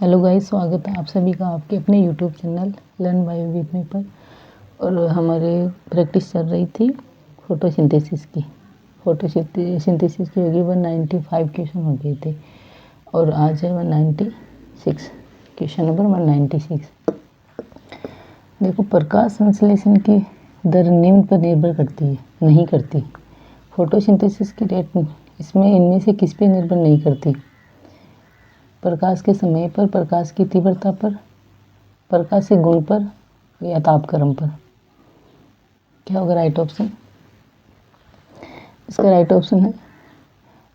Hello guys, स्वागत है आप सभी का आपके अपने YouTube channel learn bio with me पर। और हमारे प्रैक्टिस चल रही थी फोटोसिंथेसिस की। फोटोसिंथेसिस की होगी 195 क्वेश्चन हो गए थे और आज है 196, क्वेश्चन नंबर 196। देखो, प्रकाश संश्लेषण की दर निम्न पर निर्भर करती है, नहीं करती। फोटोसिंथेसिस की रेट इसमें इनमें से किस पे निर्भर नहीं करती? प्रकाश के समय पर, प्रकाश की तीव्रता पर, प्रकाश के गुण पर या तापक्रम पर। क्या होगा राइट ऑप्शन? इसका राइट ऑप्शन है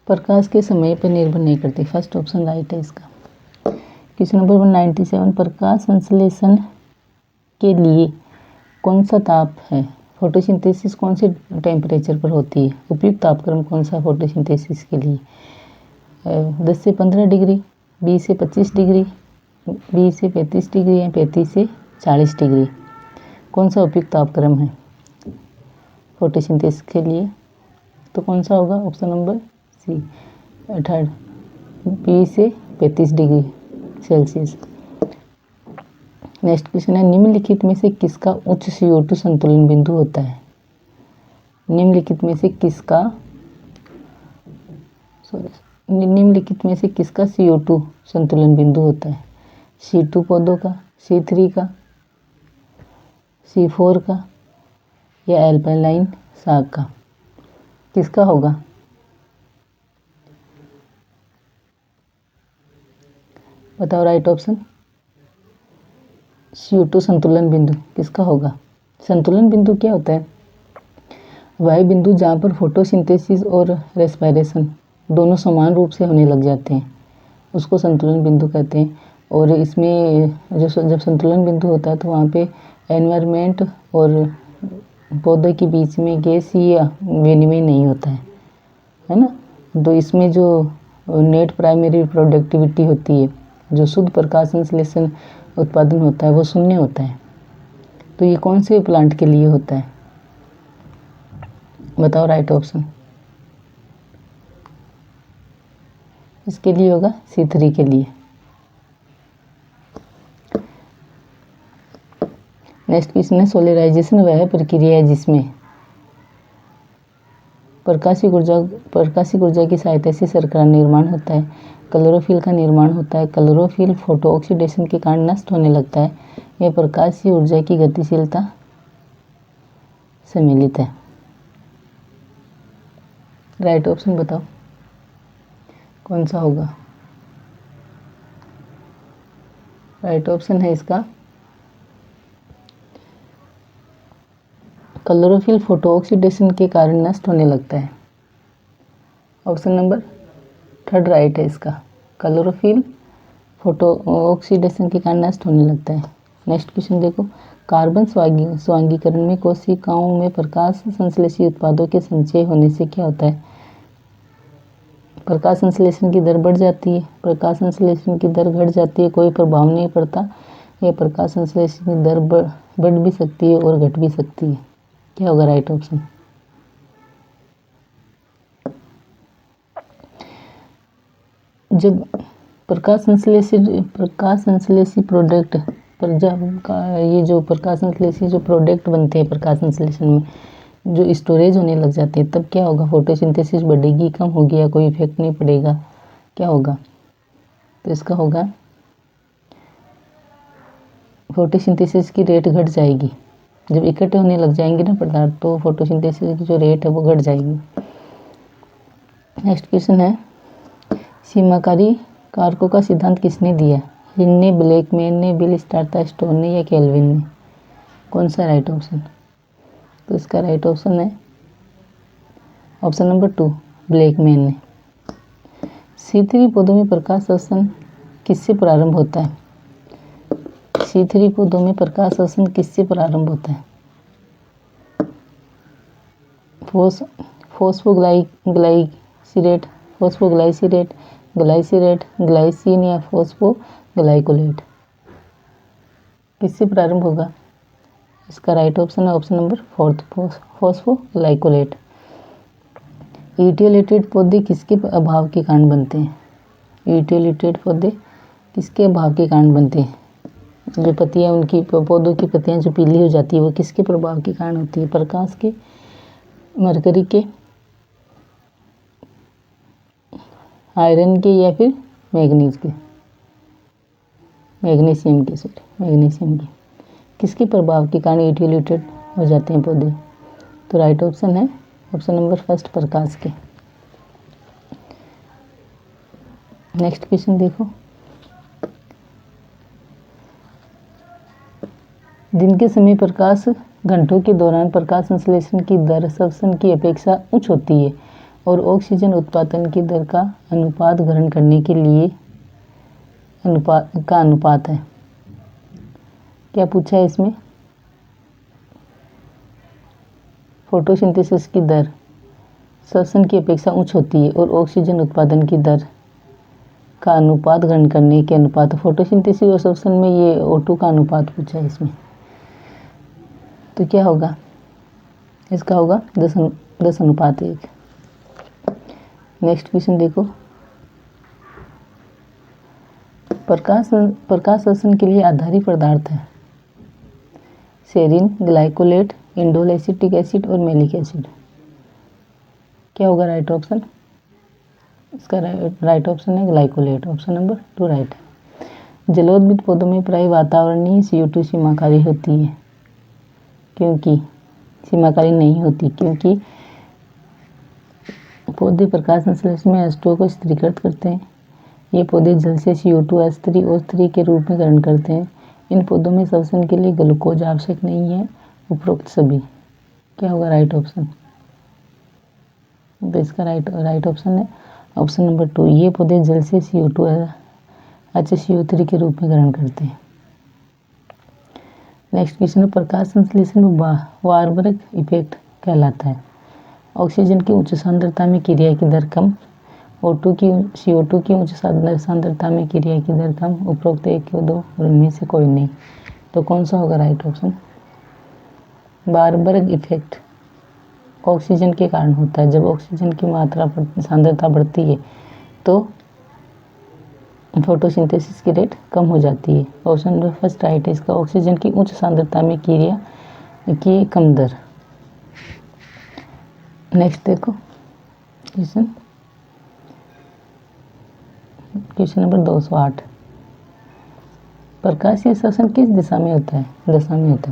प्रकाश के समय पर निर्भर नहीं करती। फर्स्ट ऑप्शन राइट है इसका। क्वेश्चन नंबर 197, प्रकाश संश्लेषण के लिए कौन सा ताप है? फोटोसिंथेसिस कौन से टेम्परेचर पर होती है? उपयुक्त तापक्रम कौन सा फोटोसिंथेसिस के लिए? 10 से 15 डिग्री, 20 से 25 डिग्री, 20 से 35 डिग्री या 35 से 40 डिग्री। कौन सा उपयुक्त तापक्रम है फोटोसिंथेसिस के लिए? तो कौन सा होगा? ऑप्शन नंबर सी, थर्ड, 20 से 35 डिग्री सेल्सियस। नेक्स्ट क्वेश्चन है, निम्नलिखित में से किसका उच्च CO2 संतुलन बिंदु होता है? निम्नलिखित में से किसका CO2 संतुलन बिंदु होता है? C2 पौधों का, C3 का, C4 का या एल्पाइलाइन साग का? किसका होगा? बताओ राइट ऑप्शन। CO2 संतुलन बिंदु किसका होगा? संतुलन बिंदु क्या होता है? वह बिंदु जहाँ पर फोटोसिंथेसिस और रेस्पिरेशन दोनों समान रूप से होने लग जाते हैं, उसको संतुलन बिंदु कहते हैं। और इसमें जब संतुलन बिंदु होता है तो वहाँ पे एनवायरनमेंट और पौधे के बीच में गैसीय विनिमय नहीं होता है ना। तो इसमें जो नेट प्राइमरी प्रोडक्टिविटी होती है, जो शुद्ध प्रकाश संश्लेषण उत्पादन होता है, वो शून्य होता है। तो ये कौन से प्लांट के लिए होता है? बताओ राइट ऑप्शन। इसके लिए होगा C3 के लिए। नेक्स्ट क्वेश्चन है, सोलराइजेशन वह प्रक्रिया है जिसमें प्रकाशिक ऊर्जा की सहायता से शर्करा निर्माण होता है, क्लोरोफिल का निर्माण होता है, क्लोरोफिल फोटो ऑक्सीडेशन के कारण नष्ट होने लगता है, यह प्रकाशीय ऊर्जा की गतिशीलता सम्मिलित है। राइट ऑप्शन बताओ कौन सा होगा? राइट ऑप्शन है इसका क्लोरोफिल फोटो ऑक्सीडेशन के कारण नष्ट होने लगता है। ऑप्शन नंबर थर्ड राइट है इसका, क्लोरोफिल फोटो ऑक्सीडेशन के कारण नष्ट होने लगता है। नेक्स्ट क्वेश्चन देखो, कार्बन स्वांगीकरण में कोशिकाओं में प्रकाश संश्लेषी उत्पादों के संचय होने से क्या होता है? प्रकाश संश्लेषण की दर बढ़ जाती है, प्रकाश संश्लेषण की दर घट जाती है, कोई प्रभाव नहीं पड़ता, या प्रकाश संश्लेषण की दर बढ़ भी सकती है और घट भी सकती है। क्या होगा राइट ऑप्शन? जब प्रकाश संश्लेषी प्रोडक्ट पर जब ये जो प्रकाश संश्लेषी जो प्रोडक्ट बनते हैं प्रकाश संश्लेषण में, जो स्टोरेज होने लग जाते हैं, तब क्या होगा? फोटोसिंथेसिस बढ़ेगी, कम होगी, या कोई इफेक्ट नहीं पड़ेगा? क्या होगा? तो इसका होगा फोटोसिंथेसिस की रेट घट जाएगी। जब इकट्ठे होने लग जाएंगे ना पदार्थ, तो फोटोसिंथेसिस की जो रेट है वो घट जाएगी। नेक्स्ट क्वेश्चन है, सीमाकारी कारकों का सिद्धांत किसने दिया? हिल ने, ब्लैकमैन ने, बिल स्टार्टा-स्टोन ने या केल्विन ने? कौन सा राइट ऑप्शन? तो इसका राइट ऑप्शन है ऑप्शन नंबर 2, ब्लैकमैन ने। C3 पौधों में प्रकाश श्वसन किससे प्रारंभ होता है? C3 पौधों में प्रकाश श्वसन किससे प्रारंभ होता है? फॉस्फोग्लाइसिरेट, ग्लाइसिन या फॉस्फोग्लाइकोलेट? किससे प्रारंभ होगा? इसका राइट ऑप्शन है ऑप्शन नंबर 4, फॉस्फोग्लाइकोलेट। यूटिलिटेड पौधे किसके अभाव के कारण बनते हैं? यूटिलिटेड पौधे किसके अभाव के कारण बनते हैं? जो पत्तियाँ उनकी पौधों की पत्तियाँ जो पीली हो जाती है वो किसके प्रभाव के कारण होती है? प्रकाश के, मरकरी के, आयरन के, या फिर मैग्नीज के, मैग्नीशियम के। किसके प्रभाव के कारण यूटिलेटेड हो जाते हैं पौधे? तो राइट ऑप्शन है ऑप्शन नंबर फर्स्ट, प्रकाश के। नेक्स्ट क्वेश्चन देखो, दिन के समय प्रकाश घंटों के दौरान प्रकाश संश्लेषण की दर श्वसन की अपेक्षा उच्च होती है और ऑक्सीजन उत्पादन की दर का अनुपात ग्रहण करने के लिए अनुपात है। क्या पूछा है इसमें? फोटोसिंथेसिस की दर श्वसन की अपेक्षा उच्च होती है और ऑक्सीजन उत्पादन की दर का अनुपात ग्रहण करने के अनुपात। फोटोसिंथेसिस और श्वसन में ये O2 का अनुपात पूछा है इसमें। तो क्या होगा? इसका होगा 10:1। नेक्स्ट क्वेश्चन देखो, प्रकाश श्वसन के लिए आधारी पदार्थ है serine, glycolate, indole acetic acid और मैलिक एसिड। क्या होगा राइट ऑप्शन? इसका राइट ऑप्शन है ग्लाइकोलेट, ऑप्शन नंबर 2 राइट है। जलोद्भिद पौधों में प्रायः वातावरणीय CO2 सीमाकारी होती है, क्योंकि सीमाकारी नहीं होती क्योंकि पौधे प्रकाश संश्लेषण में H2O को स्थिरीकृत करते हैं। ये पौधे जल से CO2 H3 O3 के रूप में ग्रहण करते हैं। इन पौधों में श्वसन के लिए ग्लूकोज आवश्यक नहीं है। उपरोक्त सभी। क्या होगा राइट ऑप्शन? तो इसका राइट ऑप्शन है ऑप्शन नंबर 2। ये पौधे जल से CO2 HCO3 के रूप में ग्रहण करते हैं। नेक्स्ट क्वेश्चन, प्रकाश संश्लेषण वारबर्ग इफेक्ट कहलाता है। ऑक्सीजन की उच्च सांद्रता में क्रिया की दर कम, CO2 की उच्च सांद्रता में क्रिया की दर कम, उपरोक्त 1 या 2 और इनमें से कोई नहीं। तो कौन सा होगा right option? Warburg effect oxygen के कारण होता है। जब ऑक्सीजन की मात्रा सांद्रता बढ़ती है तो फोटोसिंथेसिस की रेट कम हो जाती है। ऑप्शन नंबर फर्स्ट राइट है इसका, ऑक्सीजन की उच्च सांद्रता में क्रिया की कम दर। नेक्स्ट देखो क्वेश्चन नंबर 208, प्रकाशीय श्वसन किस दिशा में होता है?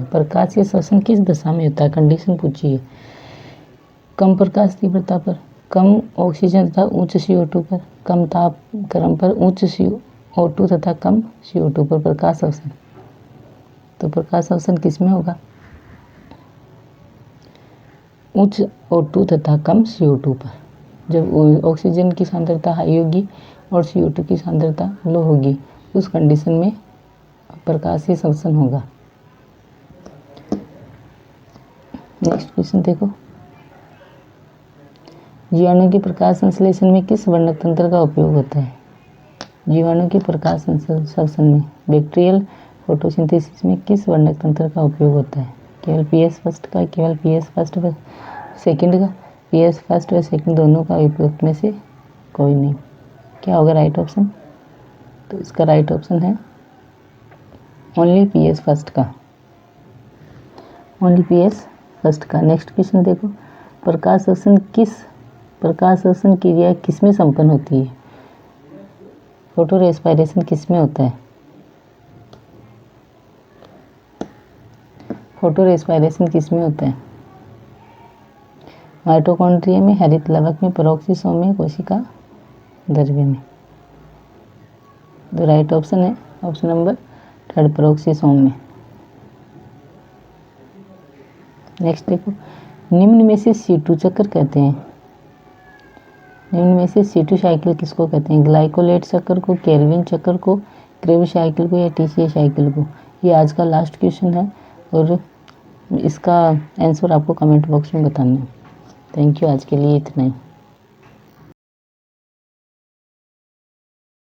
प्रकाशीय श्वसन किस दिशा में होता है? कंडीशन पूछिए। कम प्रकाश तीव्रता पर, कम ऑक्सीजन तथा उच्च CO2 पर, कम तापक्रम पर, उच्च CO2 तथा कम CO2 पर प्रकाश श्वसन। तो प्रकाश श्वसन किस में होगा? उच्च O2 तथा कम CO2 पर। जब ऑक्सीजन की सांद्रता हाई होगी और CO2 की सांद्रता लो होगी, उस कंडीशन में प्रकाशीय श्वसन होगा। नेक्स्ट क्वेश्चन देखो, जीवाणु के प्रकाश संश्लेषण में किस वर्णक तंत्र का उपयोग होता है? जीवाणु के प्रकाश श्वसन में बैक्टीरियल फोटोसिंथेसिस में किस वर्णक तंत्र का उपयोग होता है? केवल PS फर्स्ट का, केवल PS फर्स्ट व सेकंड का, PS फर्स्ट व सेकंड दोनों का उपयोग में से कोई नहीं। क्या होगा राइट ऑप्शन? तो इसका राइट ऑप्शन है ओनली PS फर्स्ट का, ओनली PS फर्स्ट का। नेक्स्ट क्वेश्चन देखो, प्रकाश श्वसन क्रिया किस में संपन्न होती है? फोटो रेस्पिरेशन किस में होता है? फोटो रेस्पिरेशन किस में होता है? माइटोकॉन्ड्रिया में, हरित लवक में, पेरोक्सिसोम में, कोशिका द्रव्य में। तो राइट ऑप्शन है ऑप्शन नंबर 3 पेरोक्सिसोम में। नेक्स्ट देखो, निम्न में से C2 चक्र कहते हैं, निम्न में से C2 साइकिल किसको कहते हैं? ग्लाइकोलेट चक्र को, केल्विन चक्र को, क्रेब्स साइकिल को, या TCA साइकिल को। ये आज का लास्ट क्वेश्चन है और इसका आंसर आपको कमेंट बॉक्स में बताना है। थैंक यू, आज के लिए इतना ही।